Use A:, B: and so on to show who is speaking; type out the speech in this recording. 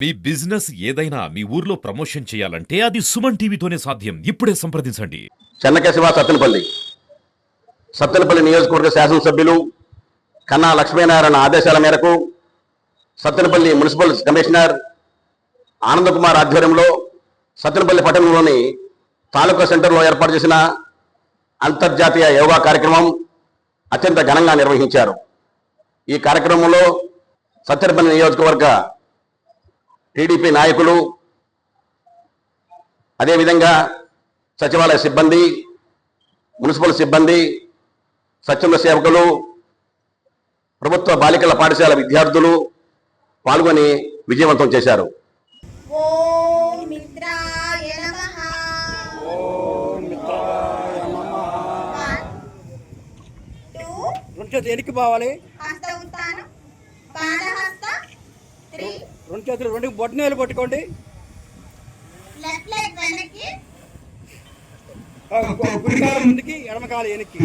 A: మీ business ఏదైనా మీ ఊర్లో promotion చేయాలంటే అది సుమన్ టీవీతోనే సాధ్యం. ఇప్పుడే సంప్రదించండి.
B: చెన్నకేశవ సత్తెనపల్లి నియోజకవర్గ శాసనసభ్యులు కన్నా లక్ష్మీనారాయణ ఆదేశాల మేరకు సత్తెనపల్లి మున్సిపల్ కమిషనర్ ఆనందకుమార్ ఆధ్వర్యంలో సత్తెనపల్లి పట్టణంలోని తాలూకా సెంటర్లో ఏర్పాటు చేసిన అంతర్జాతీయ యోగా కార్యక్రమం అత్యంత ఘనంగా నిర్వహించారు. ఈ కార్యక్రమంలో సత్తెనపల్లి నియోజకవర్గ టీడీపీ నాయకులు, అదేవిధంగా సచివాలయ సిబ్బంది, మున్సిపల్ సిబ్బంది, స్వచ్ఛంద సేవకులు, ప్రభుత్వ బాలికల పాఠశాల విద్యార్థులు పాల్గొని విజయవంతం చేశారు.
C: వెనక్కి పోవాలి, రెండు చేతులు రెండు బొట్టనేలు పట్టుకోండి. కుడికాలు ముందుకి, ఎడమకాలు వెనక్కి.